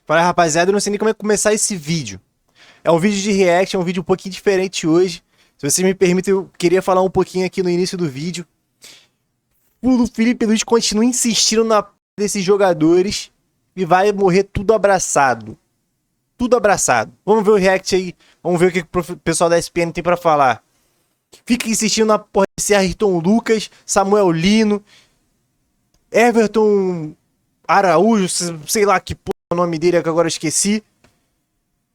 Fala, rapaziada, eu não sei nem como é começar esse vídeo. É um vídeo de react, é um vídeo um pouquinho diferente hoje. Se vocês me permitem, eu queria falar um pouquinho aqui no início do vídeo. O Felipe Luiz continua insistindo na p desses jogadores e vai morrer tudo abraçado. Tudo abraçado. Vamos ver o react aí, vamos ver o que o pessoal da ESPN tem pra falar. Fica insistindo na porra desse Ayrton Lucas, Samuel Lino, Everton Araújo, sei lá que porra é o nome dele que agora eu esqueci.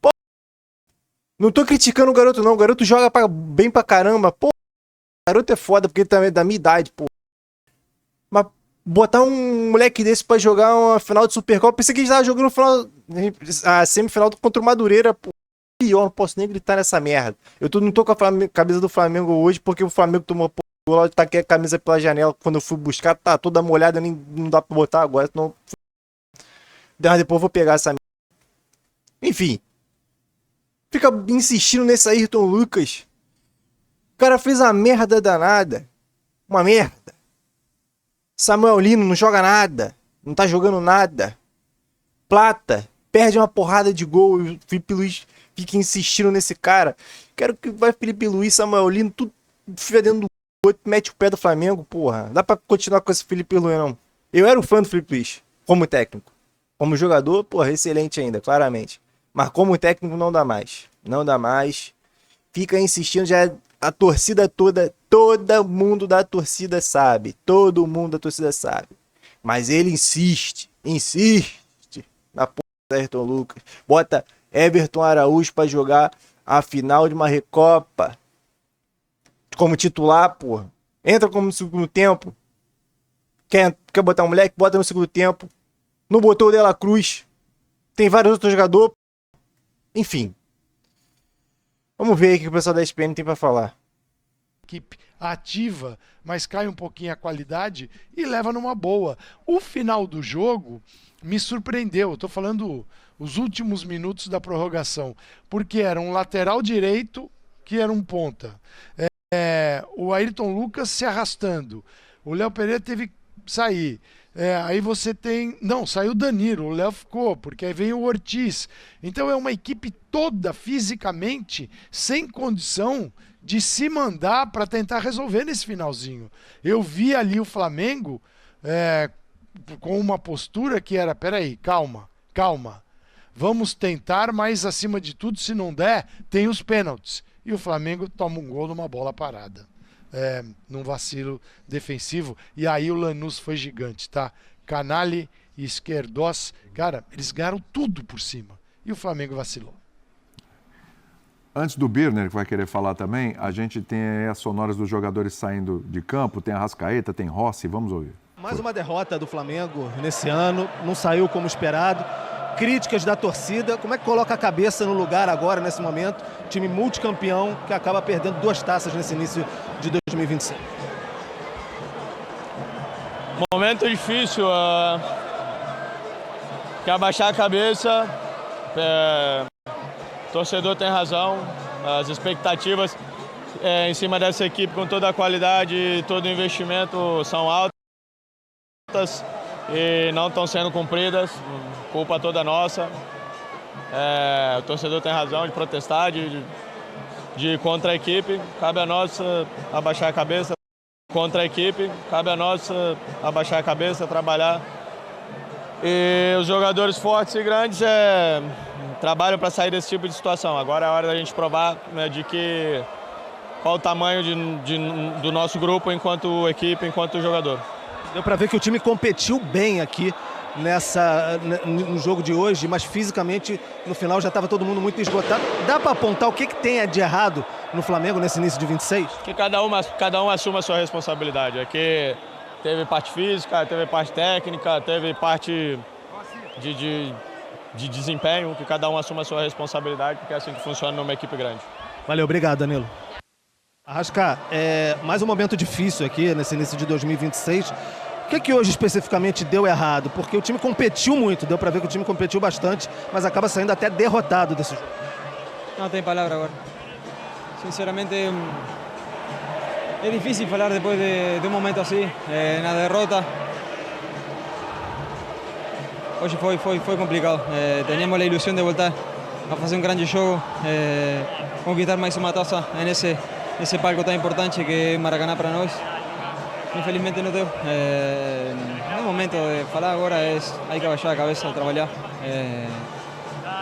Pô, não tô criticando o garoto não, o garoto joga bem pra caramba. Pô, o garoto é foda porque ele também é da minha idade, pô. Mas botar um moleque desse pra jogar uma final de Supercopa, pensei que ele tava jogando a semifinal contra o Madureira, pô. Pior, não posso nem gritar nessa merda. Não tô com a camisa do Flamengo hoje porque o Flamengo tomou gol, eu taquei a camisa pela janela quando eu fui buscar, tá toda molhada, nem não dá pra botar agora, senão depois eu vou pegar essa merda. Enfim, fica insistindo nesse Ayrton Lucas. O cara fez uma merda danada. Uma merda. Samuel Lino não joga nada. Não tá jogando nada. Plata perde uma porrada de gol e o Felipe Luiz fica insistindo nesse cara. Quero que vai Felipe Luiz, Samuel Lino, tudo fedendo do outro, mete o pé do Flamengo, porra. Dá pra continuar com esse Felipe Luiz, não. Eu era o fã do Felipe Luiz, como técnico. Como jogador, porra, excelente ainda, claramente. Mas como técnico não dá mais. Não dá mais. Fica insistindo, já a torcida toda, todo mundo da torcida sabe. Todo mundo da torcida sabe. Mas ele insiste na porra do Ayrton Lucas. Bota Everton Araújo pra jogar a final de uma Recopa. Como titular, porra. Entra como no segundo tempo. Quer botar um moleque? Bota no segundo tempo. Não botou o De La Cruz. Tem vários outros jogadores. Enfim. Vamos ver aí o que o pessoal da ESPN tem pra falar. Equipe ativa, mas cai um pouquinho a qualidade e leva numa boa. O final do jogo me surpreendeu. Eu tô falando os últimos minutos da prorrogação, porque era um lateral direito que era um ponta. O Ayrton Lucas se arrastando. O Léo Pereira teve que sair. Aí você tem... Não, saiu o Danilo, o Léo ficou, porque aí vem o Ortiz. Então é uma equipe toda fisicamente sem condição de se mandar para tentar resolver nesse finalzinho. Eu vi ali o Flamengo com uma postura que era, peraí, calma, vamos tentar, mas acima de tudo, se não der, tem os pênaltis. E o Flamengo toma um gol numa bola parada. Num vacilo defensivo, e aí o Lanús foi gigante, tá? Canali e Esquerdós, cara, eles ganharam tudo por cima, e o Flamengo vacilou. Antes do Birner, que vai querer falar também, a gente tem as sonoras dos jogadores saindo de campo, tem a Arrascaeta, tem Rossi, vamos ouvir. Mais uma derrota do Flamengo nesse ano, não saiu como esperado. Críticas da torcida, como é que coloca a cabeça no lugar agora, nesse momento? Time multicampeão que acaba perdendo 2 taças nesse início de 2026. Momento difícil, que abaixar a cabeça, o torcedor tem razão, as expectativas em cima dessa equipe com toda a qualidade, todo o investimento são altas e não estão sendo cumpridas. Culpa toda nossa. O torcedor tem razão de protestar, de ir contra a equipe. Cabe a nós abaixar a cabeça contra a equipe. Cabe a nós abaixar a cabeça, trabalhar. E os jogadores fortes e grandes trabalham para sair desse tipo de situação. Agora é a hora da gente provar, né, qual o tamanho do nosso grupo enquanto equipe, enquanto jogador. Deu para ver que o time competiu bem aqui no jogo de hoje, mas fisicamente no final já estava todo mundo muito esgotado. Dá para apontar o que tem de errado no Flamengo nesse início de 26? Que cada um assuma a sua responsabilidade. Aqui teve parte física, teve parte técnica, teve parte de desempenho, que cada um assuma a sua responsabilidade, porque é assim que funciona numa equipe grande. Valeu, obrigado, Danilo. Arrasca, mais um momento difícil aqui nesse início de 2026. O que hoje especificamente deu errado? Porque o time competiu muito, deu para ver que o time competiu bastante, mas acaba saindo até derrotado desse jogo. Não tem palavra agora. Sinceramente, é difícil falar depois de um momento assim, na derrota. hoje foi complicado. Teníamos a ilusão de voltar a fazer grande jogo, conquistar mais uma taça nesse palco tão importante que é Maracanã para nós. Infelizmente não deu. No momento de falar agora hay que baixar a cabeça, trabalhar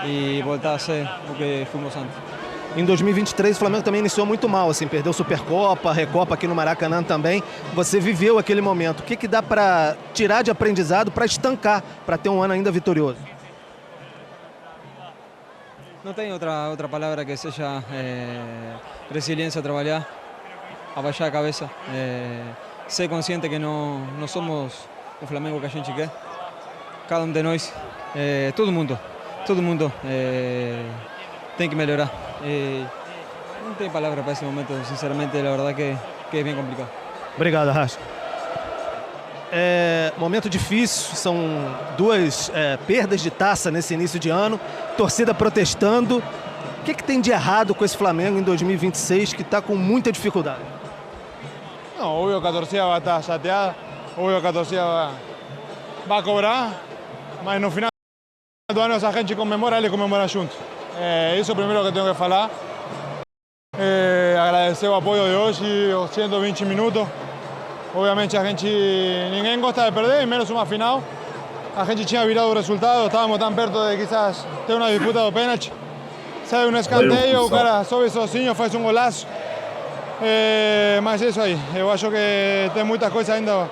e voltar a ser o que fomos antes. Em 2023 o Flamengo também iniciou muito mal, assim, perdeu Supercopa, Recopa aqui no Maracanã também. Você viveu aquele momento. O que dá para tirar de aprendizado para estancar, para ter um ano ainda vitorioso? Não tem outra palavra que seja resiliência, trabalhar, abaixar a cabeça, ser consciente que não somos o Flamengo que a gente quer. Cada de nós, todo mundo tem que melhorar. Não tem palavra para esse momento, sinceramente, a verdade que é bem complicado. Obrigado, Arrasca. Momento difícil, são duas perdas de taça nesse início de ano, torcida protestando. O que tem de errado com esse Flamengo em 2026 que está com muita dificuldade? Não, óbvio que a torcida vai estar chateada, óbvio que a torcida vai cobrar, mas no final do ano essa gente comemora, ele comemora junto. Isso é o primeiro que tenho que falar. Agradecer o apoio de hoje, os 120 minutos. Obviamente ninguém gosta de perder, menos uma final. A gente tinha virado o resultado, estávamos tão perto de quizás ter uma disputa do pênalti. Sai um escanteio, o cara sobe sozinho, faz um golaço. Mas é isso aí, eu acho que tem muitas coisas ainda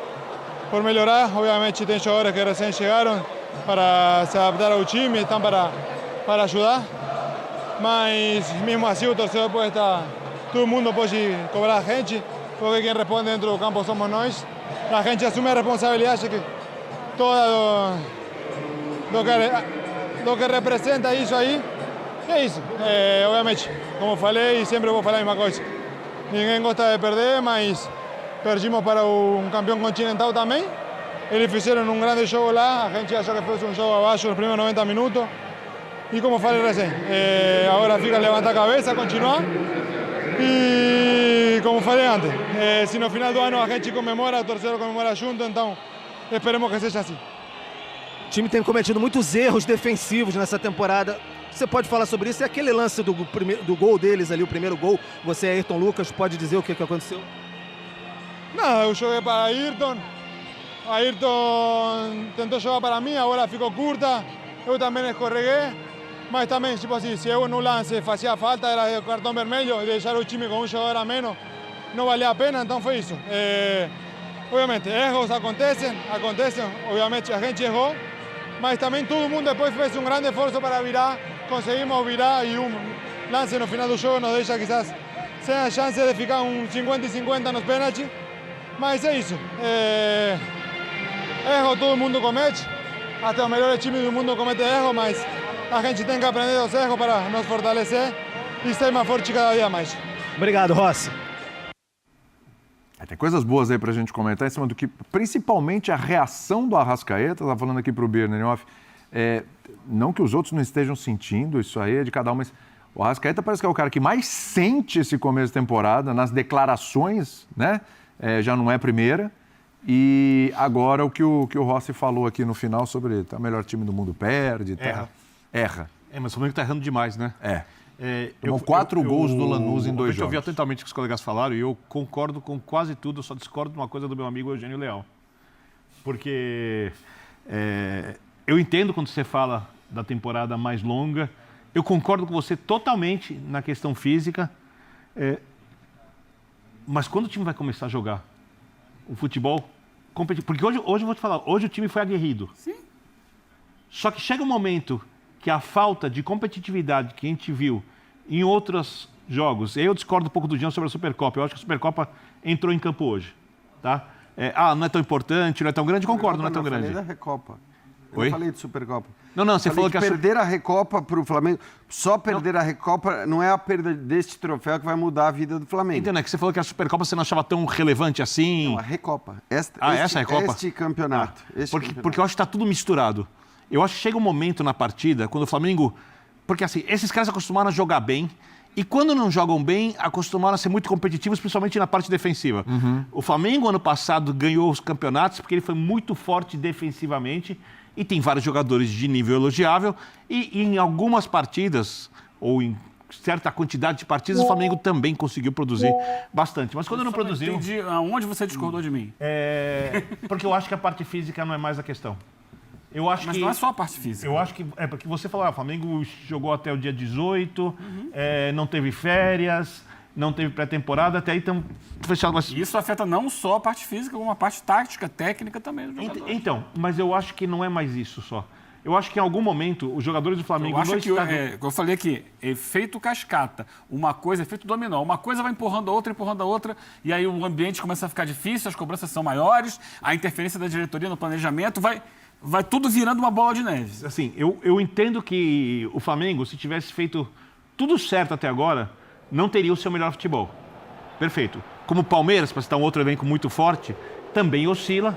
por melhorar. Obviamente tem jogadores que recém chegaram para se adaptar ao time, estão para ajudar. Mas mesmo assim o torcedor pode estar, todo mundo pode cobrar a gente, porque quem responde dentro do campo somos nós. A gente assume a responsabilidade que toda do que representa isso aí. É isso. Obviamente, como falei, sempre vou falar a mesma coisa. Ninguém gosta de perder, mas perdimos para um campeão continental também. Eles fizeram um grande jogo lá, a gente achou que fosse um jogo abaixo nos primeiros 90 minutos. E como falei recém, agora fica levantar a cabeça, continuar. E como falei antes, se no final do ano a gente comemora, o torcedor comemora junto, então esperemos que seja assim. O time tem cometido muitos erros defensivos nessa temporada. Você pode falar sobre isso? E aquele lance do gol deles ali, o primeiro gol, você, Ayrton Lucas, pode dizer o que aconteceu? Não, eu joguei para Ayrton. Ayrton tentou jogar para mim, agora ficou curta. Eu também escorreguei. Mas também, tipo assim, se eu no lance fazia falta, era o cartão vermelho, e deixar o time com um jogador a menos, não valia a pena, então foi isso. Obviamente, erros acontecem, obviamente a gente errou, mas também todo mundo depois fez um grande esforço para virar, conseguimos virar e um lance no final do jogo nos deixa quizás sem a chance de ficar um 50-50 nos pênaltis, mas é isso. Erro todo mundo comete, até os melhores times do mundo cometem erros, mas a gente tem que aprender dos erros para nos fortalecer e ser mais forte cada dia mais. Obrigado, Rossi. Tem coisas boas aí pra gente comentar em cima do que, principalmente a reação do Arrascaeta, tá falando aqui pro Birner off, não que os outros não estejam sentindo, isso aí é de cada um, mas o Arrascaeta parece que é o cara que mais sente esse começo de temporada, nas declarações, né? Já não é a primeira. E agora o que o Rossi falou aqui no final sobre o melhor time do mundo perde, erra. Mas o Flamengo tá errando demais, né? Tomou 4 gols do Lanús em 2 jogos. Eu ouvi atentamente o que os colegas falaram e eu concordo com quase tudo, eu só discordo de uma coisa do meu amigo Eugênio Leal. Porque eu entendo quando você fala da temporada mais longa, eu concordo com você totalmente na questão física, mas quando o time vai começar a jogar o futebol competitivo, porque hoje eu vou te falar, hoje o time foi aguerrido. Sim. Só que chega um momento que a falta de competitividade que a gente viu em outros jogos, eu discordo um pouco do Jean sobre a Supercopa, eu acho que a Supercopa entrou em campo hoje, tá? Não é tão importante, não é tão grande, concordo, não é tão grande. Eu falei da Recopa. Oi? Eu falei de Supercopa. Não, você falou que perder a Recopa para o Flamengo, só perder a Recopa não é a perda deste troféu que vai mudar a vida do Flamengo. Entendo, é que você falou que a Supercopa você não achava tão relevante assim. Não, a Recopa. Essa Recopa? Este campeonato. Porque eu acho que está tudo misturado. Eu acho que chega um momento na partida, quando o Flamengo... Porque assim, esses caras acostumaram a jogar bem, e quando não jogam bem, acostumaram a ser muito competitivos, principalmente na parte defensiva. Uhum. O Flamengo, ano passado, ganhou os campeonatos porque ele foi muito forte defensivamente, e tem vários jogadores de nível elogiável, e em algumas partidas, ou em certa quantidade de partidas, o Flamengo também conseguiu produzir bastante. Mas quando não produziu... Entendi aonde você discordou de mim. Porque eu acho que a parte física não é mais a questão. Mas não é só a parte física. Eu acho que... porque você falou, o Flamengo jogou até o dia 18, não teve férias, não teve pré-temporada, até aí estão fechados. Mas... Isso afeta não só a parte física, como a parte tática, técnica também do jogador. Então, mas eu acho que não é mais isso só. Eu acho que em algum momento os jogadores do Flamengo... Eu acho que, eu falei aqui, efeito cascata. Uma coisa, efeito dominó. Uma coisa vai empurrando a outra, e aí o ambiente começa a ficar difícil, as cobranças são maiores, a interferência da diretoria no planejamento vai tudo virando uma bola de neve. Assim, eu entendo que o Flamengo, se tivesse feito tudo certo até agora, não teria o seu melhor futebol. Perfeito. Como o Palmeiras, para citar um outro elenco muito forte, também oscila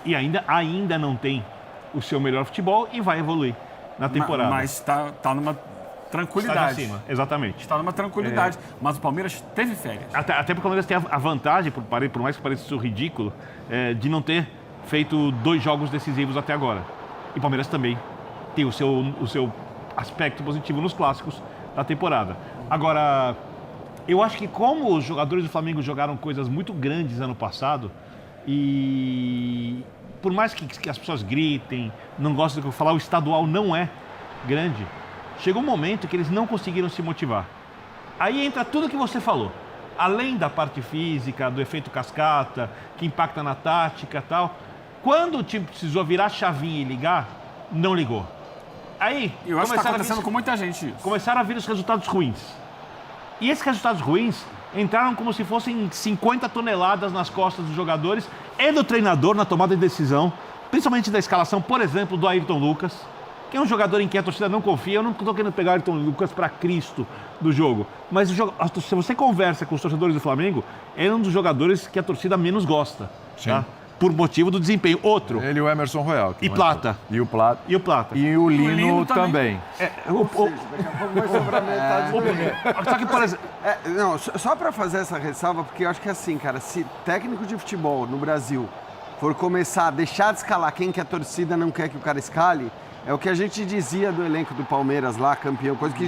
e ainda não tem o seu melhor futebol e vai evoluir na temporada. Mas está numa tranquilidade. Está acima, exatamente. Está numa tranquilidade. Mas o Palmeiras teve férias. Até porque o Palmeiras tem a vantagem, por mais que pareça isso ridículo, de não ter feito 2 jogos decisivos até agora. E o Palmeiras também tem o seu aspecto positivo nos clássicos da temporada. Agora, eu acho que como os jogadores do Flamengo jogaram coisas muito grandes ano passado, e por mais que as pessoas gritem, não gostem do que eu falar, o estadual não é grande, chegou um momento que eles não conseguiram se motivar. Aí entra tudo que você falou. Além da parte física, do efeito cascata, que impacta na tática e tal. Quando o time precisou virar a chavinha e ligar, não ligou. Aí, eu acho que está acontecendo com muita gente isso. Começaram a vir os resultados ruins. E esses resultados ruins entraram como se fossem 50 toneladas nas costas dos jogadores e do treinador na tomada de decisão, principalmente da escalação, por exemplo, do Ayrton Lucas, que é um jogador em quem a torcida não confia. Eu não estou querendo pegar o Ayrton Lucas para Cristo do jogo, mas se você conversa com os torcedores do Flamengo, é um dos jogadores que a torcida menos gosta, tá? Por motivo do desempenho. Outro. Ele e o Emerson Royal. E Plata. E o Plata. E o Plata. E o Lino também. Daqui a pouco vai sobrar metade do elenco. Só que, por exemplo... Não, só para fazer essa ressalva, porque eu acho que é assim, cara, se técnico de futebol no Brasil for começar a deixar de escalar quem que a torcida não quer que o cara escale, é o que a gente dizia do elenco do Palmeiras lá, campeão, coisa que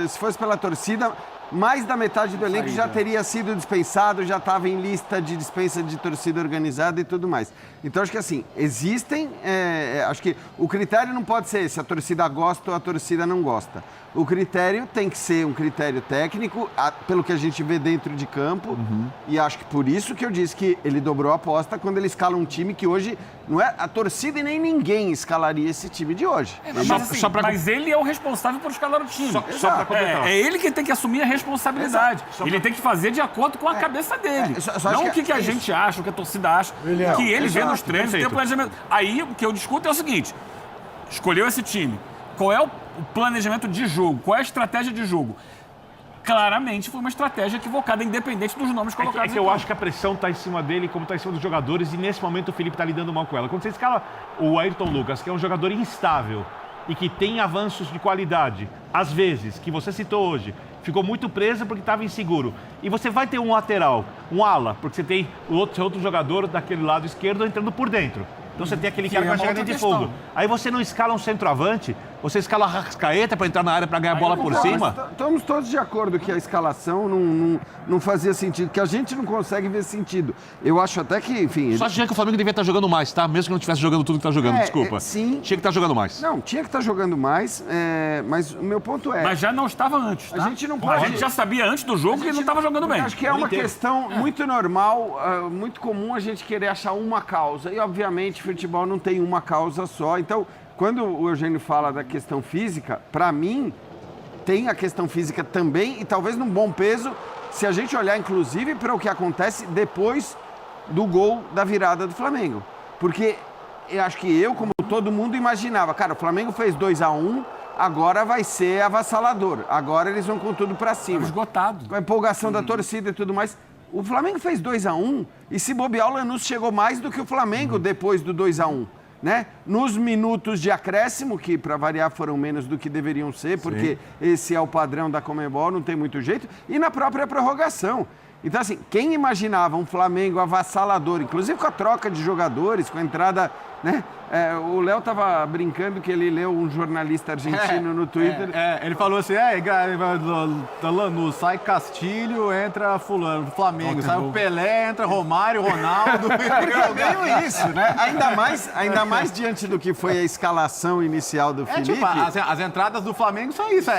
se fosse pela torcida, mais da metade do elenco já teria sido dispensado, já estava em lista de dispensa de torcida organizada e tudo mais. Então, acho que assim, existem... acho que o critério não pode ser se a torcida gosta ou a torcida não gosta. O critério tem que ser um critério técnico, pelo que a gente vê dentro de campo, e acho que por isso que eu disse que ele dobrou a aposta quando ele escala um time que hoje não é a torcida e nem ninguém escalaria esse time de hoje. Mas ele é o responsável por escalar o time. Só para completar. É ele que tem que assumir a responsabilidade. Ele tem que fazer de acordo com a cabeça dele. Não o que a gente acha, o que a torcida acha, que ele vê nos treinos, tem o planejamento. Aí o que eu discuto é o seguinte: escolheu esse time. Qual é o planejamento de jogo? Qual é a estratégia de jogo? Claramente foi uma estratégia equivocada, independente dos nomes colocados. É que eu acho que a pressão está em cima dele, como está em cima dos jogadores, e nesse momento o Felipe está lidando mal com ela. Quando você escala o Ayrton Lucas, que é um jogador instável e que tem avanços de qualidade, às vezes, que você citou hoje, ficou muito preso porque estava inseguro. E você vai ter um lateral, um ala, porque você tem outro jogador daquele lado esquerdo entrando por dentro. Então você tem aquele cara que vai chegar dentro de fogo. Aí você não escala um centroavante, você escala a Arrascaeta para entrar na área para ganhar a bola por cima. Estamos todos de acordo que a escalação não fazia sentido, que a gente não consegue ver sentido. Eu acho até que, enfim... Só achei que o Flamengo devia estar jogando mais, tá? Mesmo que não estivesse jogando tudo que está jogando, desculpa. Sim. Tinha que estar jogando mais. Não, tinha que estar jogando mais, mas o meu ponto é... Mas já não estava antes, tá? A gente não pode... A gente já sabia antes do jogo que ele não estava jogando bem. Acho que é uma questão muito normal, muito comum a gente querer achar uma causa. E, obviamente, futebol não tem uma causa só. Então, quando o Eugênio fala da questão física, para mim, tem a questão física também, e talvez num bom peso, se a gente olhar, inclusive, para o que acontece depois do gol da virada do Flamengo. Porque eu acho que como todo mundo, imaginava, cara, o Flamengo fez 2-1, agora vai ser avassalador. Agora eles vão com tudo para cima. Esgotado. Com a empolgação da torcida e tudo mais. O Flamengo fez 2-1 e se bobear, o Lanús chegou mais do que o Flamengo depois do 2-1. Né? Nos minutos de acréscimo, que para variar foram menos do que deveriam ser, porque esse é o padrão da Conmebol, não tem muito jeito, e na própria prorrogação. Então, assim, quem imaginava um Flamengo avassalador, inclusive com a troca de jogadores, com a entrada, né? O Léo tava brincando que ele leu um jornalista argentino no Twitter. Ele falou assim, da Lanús, sai Castilho, entra fulano, Flamengo, sai o Pelé, entra Romário, Ronaldo. Meio isso, né? Ainda mais diante do que foi a escalação inicial do Felipe. Tipo, as entradas do Flamengo são isso,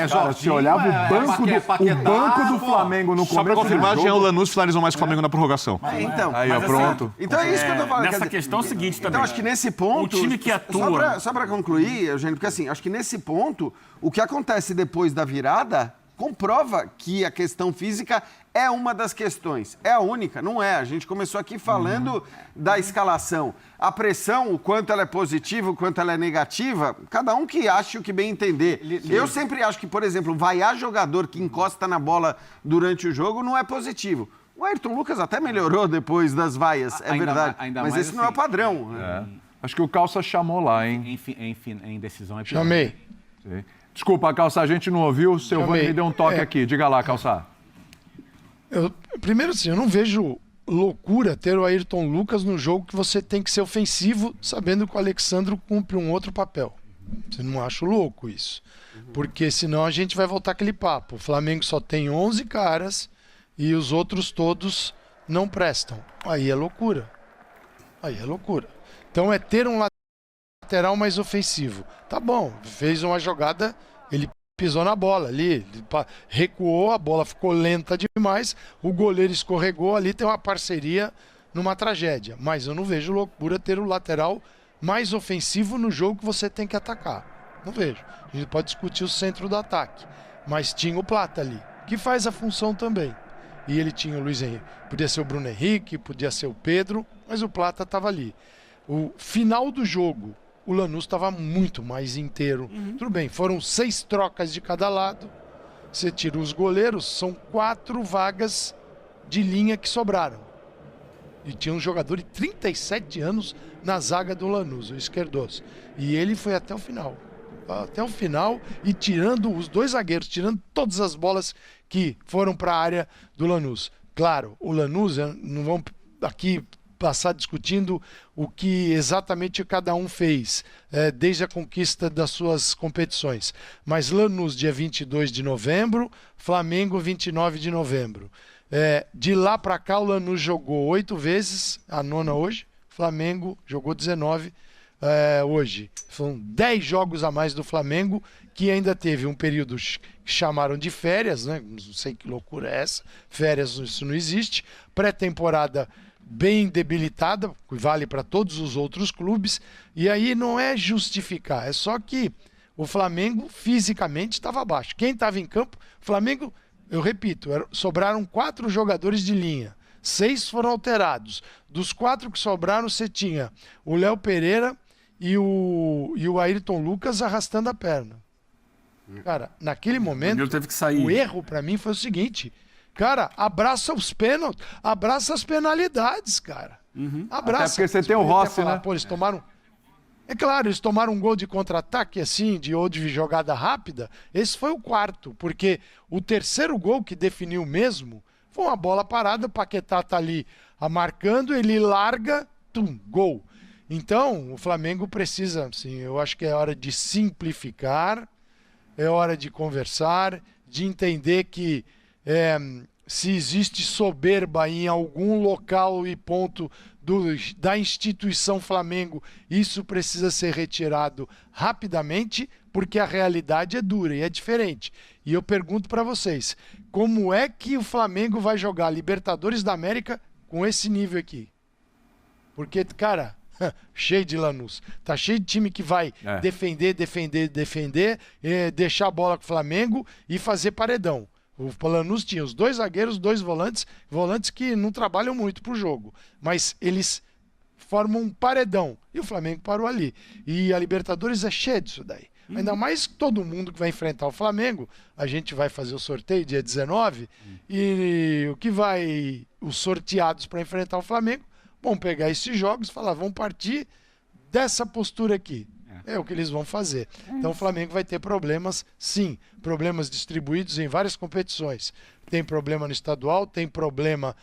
Jorginho, se olhava o banco do Flamengo no Só pra começo confirmar, do Jean jogo. Lanús finalizou mais que o Flamengo na prorrogação. Então, Aí, ó, pronto. Então é isso que eu tô falando. Nessa quer dizer, questão é o seguinte também. Então, acho que nesse ponto... O time que atua... Só para concluir, Eugênio, porque assim, acho que nesse ponto, o que acontece depois da virada comprova que a questão física é uma das questões. É a única, não é. A gente começou aqui falando da escalação. A pressão, o quanto ela é positiva, o quanto ela é negativa, cada um que ache o que bem entender. Eu sempre acho que, por exemplo, vaiar jogador que encosta na bola durante o jogo não é positivo. O Ayrton Lucas até melhorou depois das vaias, é verdade. Mas esse não é o padrão. Acho que o Calça chamou lá, hein? Em decisão é pior. Chamei. Sim. Desculpa, Calça, a gente não ouviu. O seu Vani me deu um toque aqui. Diga lá, Calça. Primeiro, assim, eu não vejo loucura ter o Ayrton Lucas no jogo que você tem que ser ofensivo, sabendo que o Alexandro cumpre um outro papel. Você não acha louco isso? Porque senão a gente vai voltar aquele papo. O Flamengo só tem 11 caras e os outros todos não prestam. Aí é loucura. Então é ter um lateral mais ofensivo. Tá bom, fez uma jogada, ele pisou na bola ali, ele recuou, a bola ficou lenta demais, o goleiro escorregou, ali tem uma parceria numa tragédia. Mas eu não vejo loucura ter o lateral mais ofensivo no jogo que você tem que atacar. Não vejo. A gente pode discutir o centro do ataque. Mas tinha o Plata ali, que faz a função também. E ele tinha o Luiz Henrique. Podia ser o Bruno Henrique, podia ser o Pedro, mas o Plata estava ali. O final do jogo, o Lanús estava muito mais inteiro. Tudo bem, foram 6 trocas de cada lado. Você tira os goleiros, são 4 vagas de linha que sobraram. E tinha um jogador de 37 anos na zaga do Lanús, o Esquerdoso. E ele foi até o final. Até o final e tirando os 2 zagueiros, tirando todas as bolas que foram para a área do Lanús. Claro, o Lanús, não vamos aqui passar discutindo o que exatamente cada um fez desde a conquista das suas competições. Mas Lanús, dia 22 de novembro, Flamengo, 29 de novembro. De lá para cá, o Lanús jogou 8 vezes, a 9ª hoje, Flamengo jogou 19 hoje. São 10 jogos a mais do Flamengo, que ainda teve um período que chamaram de férias, né? Não sei que loucura é essa, férias isso não existe, pré-temporada bem debilitada, que vale para todos os outros clubes, e aí não é justificar, é só que o Flamengo fisicamente estava abaixo. Quem estava em campo, o Flamengo, eu repito, sobraram 4 jogadores de linha, 6 foram alterados. Dos 4 que sobraram, você tinha o Léo Pereira e o Ayrton Lucas arrastando a perna. Cara, naquele momento, teve que sair. O erro para mim foi o seguinte: cara, abraça os pênaltis, abraça as penalidades, cara. Abraça. Até porque você tem o Rossi, né? Pô, eles tomaram... É claro, eles tomaram um gol de contra-ataque, assim, ou de jogada rápida. Esse foi o 4, porque o terceiro gol que definiu mesmo foi uma bola parada, o Paquetá tá ali marcando, ele larga, gol. Então, o Flamengo precisa, assim, eu acho que é hora de simplificar, é hora de conversar, de entender que se existe soberba em algum local e ponto da instituição Flamengo, isso precisa ser retirado rapidamente, porque a realidade é dura e é diferente. E eu pergunto para vocês, como é que o Flamengo vai jogar Libertadores da América com esse nível aqui? Porque, cara, cheio de Lanús, tá cheio de time que vai defender, deixar a bola com o Flamengo e fazer paredão. O Lanús tinha os 2 zagueiros, 2 volantes que não trabalham muito pro jogo, mas eles formam um paredão. E o Flamengo parou ali. E a Libertadores é cheia disso daí. Ainda mais que todo mundo que vai enfrentar o Flamengo, a gente vai fazer o sorteio dia 19, e os sorteados para enfrentar o Flamengo vão pegar esses jogos e falar, vamos partir dessa postura aqui. é o que eles vão fazer. Então o Flamengo vai ter problemas, sim, problemas distribuídos em várias competições. Tem problema no estadual, tem problema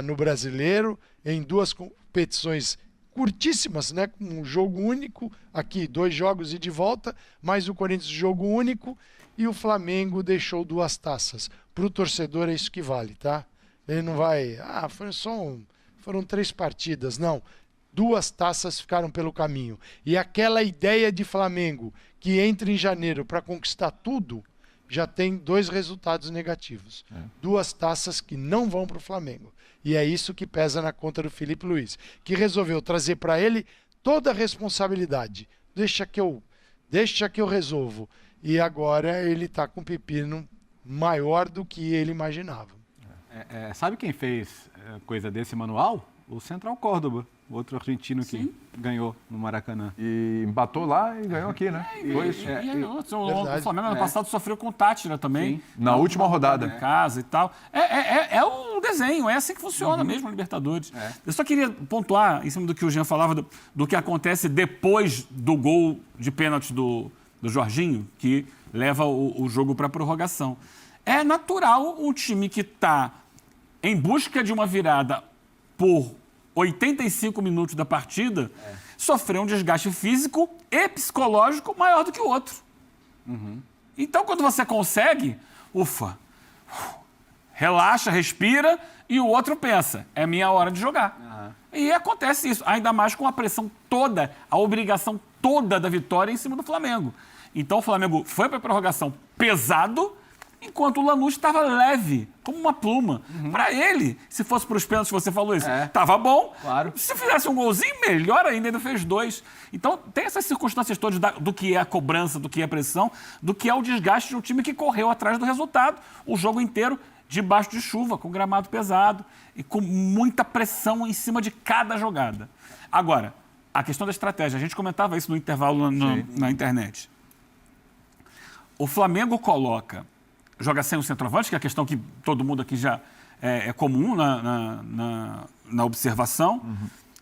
no brasileiro, em 2 competições curtíssimas, né? Com um jogo único, aqui 2 jogos e de volta, mais o Corinthians jogo único, e o Flamengo deixou 2 taças. Para o torcedor é isso que vale, tá? Ele não vai, foram 3 partidas, não. 2 taças ficaram pelo caminho. E aquela ideia de Flamengo que entra em janeiro para conquistar tudo, já tem 2 resultados negativos. 2 taças que não vão para o Flamengo. E é isso que pesa na conta do Felipe Luiz, que resolveu trazer para ele toda a responsabilidade. Deixa que eu resolvo. E agora ele está com um pepino maior do que ele imaginava. Sabe quem fez coisa desse manual? O Central Córdoba, outro argentino que ganhou no Maracanã. E empatou lá e ganhou aqui, né? O Flamengo ano passado sofreu com o Tátira também. Na última rodada. Em casa e tal. É o desenho, é assim que funciona mesmo a Libertadores. Eu só queria pontuar, em cima do que o Jean falava, do que acontece depois do gol de pênalti do Jorginho, que leva o jogo para a prorrogação. É natural um time que está em busca de uma virada por 85 minutos da partida, sofrer um desgaste físico e psicológico maior do que o outro. Então, quando você consegue, relaxa, respira, e o outro pensa, é minha hora de jogar. E acontece isso, ainda mais com a pressão toda, a obrigação toda da vitória em cima do Flamengo. Então, o Flamengo foi para a prorrogação pesado, enquanto o Lanús estava leve, como uma pluma. Para ele, se fosse para os pênaltis, você falou isso, estava bom. Claro. Se fizesse um golzinho, melhor ainda, ele fez 2. Então, tem essas circunstâncias todas do que é a cobrança, do que é a pressão, do que é o desgaste de um time que correu atrás do resultado o jogo inteiro, debaixo de chuva, com gramado pesado e com muita pressão em cima de cada jogada. Agora, a questão da estratégia, a gente comentava isso no intervalo na internet. O Flamengo joga sem o centroavante, que é a questão que todo mundo aqui já é comum na observação.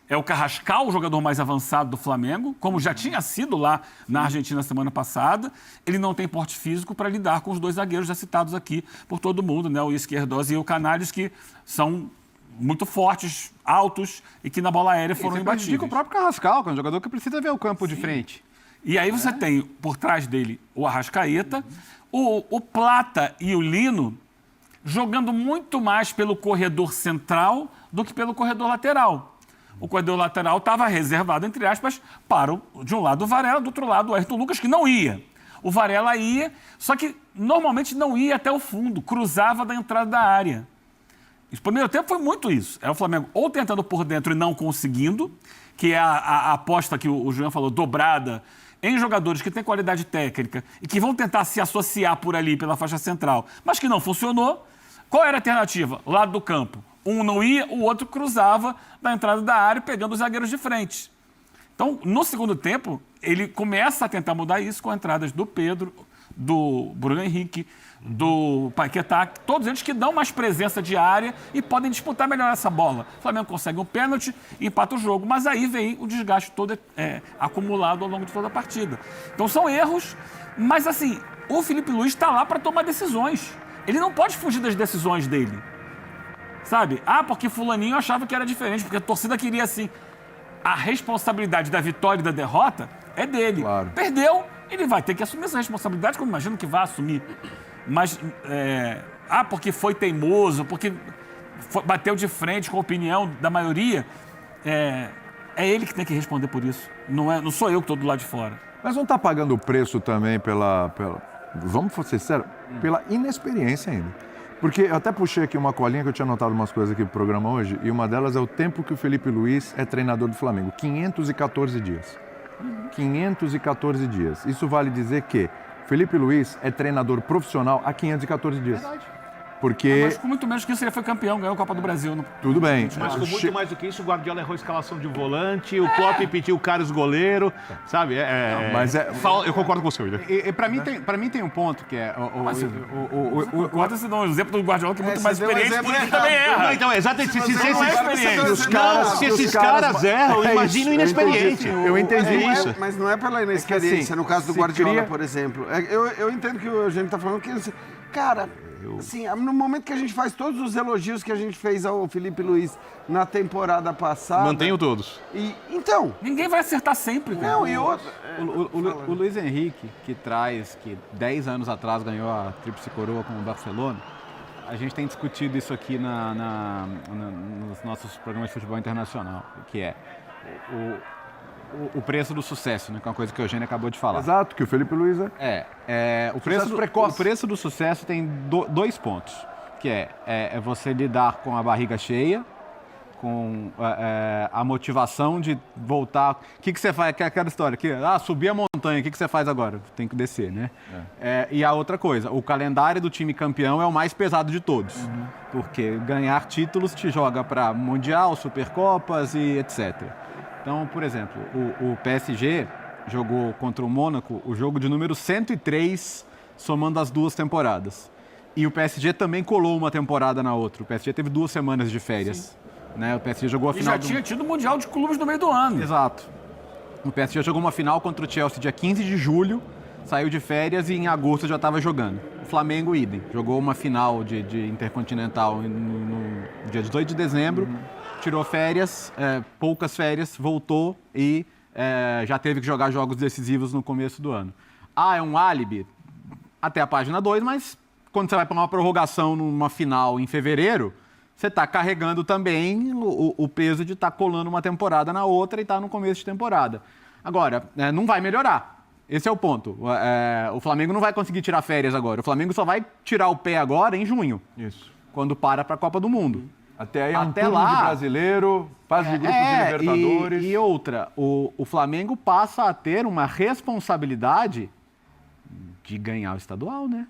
É o Carrascal, o jogador mais avançado do Flamengo, como já tinha sido lá na Argentina semana passada. Ele não tem porte físico para lidar com os 2 zagueiros já citados aqui por todo mundo, né? O Izquierdoz e o Canales, que são muito fortes, altos e que na bola aérea foram imbatíveis. O próprio Carrascal, que é um jogador que precisa ver o campo de frente. E aí você tem, por trás dele, o Arrascaeta, o Plata e o Lino jogando muito mais pelo corredor central do que pelo corredor lateral. O corredor lateral estava reservado, entre aspas, para, de um lado, o Varela, do outro lado, o Ayrton Lucas, que não ia. O Varela ia, só que normalmente não ia até o fundo, cruzava da entrada da área. O primeiro tempo foi muito isso. Era o Flamengo ou tentando por dentro e não conseguindo, que é a aposta que o Jean falou, dobrada, em jogadores que têm qualidade técnica e que vão tentar se associar por ali pela faixa central, mas que não funcionou. Qual era a alternativa? Lado do campo. Um não ia, o outro cruzava da entrada da área, pegando os zagueiros de frente. Então, no segundo tempo, ele começa a tentar mudar isso com entradas do Pedro, do Bruno Henrique, do Paquetá, todos eles que dão mais presença de área e podem disputar melhor essa bola. O Flamengo consegue um pênalti e empata o jogo, mas aí vem o desgaste todo acumulado ao longo de toda a partida. Então são erros, mas assim, o Felipe Luiz está lá para tomar decisões. Ele não pode fugir das decisões dele. Sabe? Porque fulaninho achava que era diferente, porque a torcida queria assim. A responsabilidade da vitória e da derrota é dele. Claro. Perdeu, ele vai ter que assumir essa responsabilidade, como imagino que vai assumir. Mas, porque foi teimoso, porque bateu de frente com a opinião da maioria, é ele que tem que responder por isso. Não sou eu que estou do lado de fora. Mas não está pagando o preço também vamos ser sinceros, pela inexperiência ainda. Porque eu até puxei aqui uma colinha que eu tinha anotado umas coisas aqui pro programa hoje, e uma delas é o tempo que o Felipe Luiz é treinador do Flamengo, 514 dias. 514 dias. Isso vale dizer que Felipe Luiz é treinador profissional há 514 dias. Porque... Mas com muito menos que isso, ele foi campeão, ganhou a Copa do Brasil. Tudo bem. Mas com muito mais do que isso, o Guardiola errou a escalação de volante, o Klopp pediu o Carlos goleiro, sabe? Eu concordo com você, William. E pra mim tem um ponto que é... Concordo, se não, o exemplo do Guardiola, que é muito mais experiente, por isso também erra. Não, então, exatamente. Se esses Os caras erram, imagina o inexperiente. Eu entendi isso. Mas não é pela inexperiência, assim, no caso do Guardiola, por exemplo. Eu entendo que o Eugênio tá falando que... Cara, assim, no momento que a gente faz todos os elogios que a gente fez ao Felipe Luiz na temporada passada... Mantenho todos. Então... Ninguém vai acertar sempre, cara. Não, e outro... O Luiz Henrique, que 10 anos atrás ganhou a Tríplice Coroa com o Barcelona, a gente tem discutido isso aqui nos nossos programas de futebol internacional, que é o preço do sucesso, né? Que é uma coisa que o Eugênio acabou de falar. Exato, que o Felipe Luiz o preço do sucesso tem dois pontos, que é você lidar com a barriga cheia, com a motivação de voltar. O que você faz? Aquela história que subir a montanha, o que você faz agora? Tem que descer, né? E a outra coisa, o calendário do time campeão é o mais pesado de todos, porque ganhar títulos te joga para Mundial, Supercopas e etc. Então, por exemplo, o PSG jogou contra o Mônaco o jogo de número 103, somando as duas temporadas. E o PSG também colou uma temporada na outra. O PSG teve 2 semanas de férias. Né? O PSG jogou a final. E já tinha tido o Mundial de Clubes no meio do ano. Exato. O PSG jogou uma final contra o Chelsea dia 15 de julho, saiu de férias e em agosto já estava jogando. O Flamengo, idem. Jogou uma final de Intercontinental no dia 18 de dezembro. Tirou férias, poucas férias, voltou e já teve que jogar jogos decisivos no começo do ano. É um álibi? Até a página 2, mas quando você vai para uma prorrogação numa final em fevereiro, você está carregando também o peso de estar colando uma temporada na outra e estar no começo de temporada. Agora, não vai melhorar. Esse é o ponto. O Flamengo não vai conseguir tirar férias agora. O Flamengo só vai tirar o pé agora em junho. Isso. Quando para a Copa do Mundo. Até aí é um turno de brasileiro, fase de grupos de Libertadores. E outra, o Flamengo passa a ter uma responsabilidade de ganhar o estadual, né?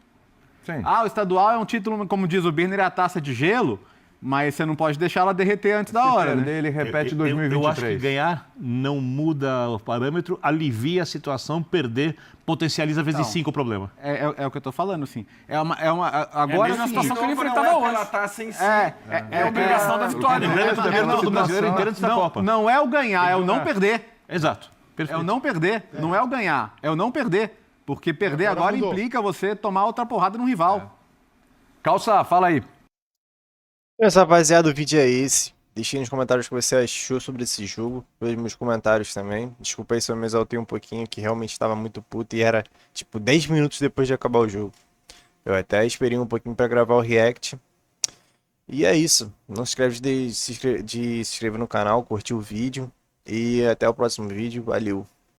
Sim. O estadual é um título, como diz o Birner, é a taça de gelo, mas você não pode deixar ela derreter antes da hora, né? Ele repete 2023. Eu acho que ganhar não muda o parâmetro, alivia a situação, perder potencializa vezes 5 o problema. É o que eu tô falando, assim. Agora a situação que ele enfrentava hoje. Ela tá sem si. É a obrigação da vitória. Do brasileiro inteiro antes da Copa. Não é o ganhar, é o não perder. Exato. Perfeito. É o não perder. Não é o ganhar, é o não perder. Porque perder agora implica você tomar outra porrada no rival. Calça, fala aí. Essa, rapaziada, o vídeo é esse. Deixei nos comentários o que você achou sobre esse jogo. Veja meus comentários também. Desculpa aí se eu me exaltei um pouquinho, que realmente estava muito puto e era tipo 10 minutos depois de acabar o jogo. Eu até esperei um pouquinho para gravar o react. E é isso. Não se esquece de se inscrever no canal, curtir o vídeo. E até o próximo vídeo. Valeu!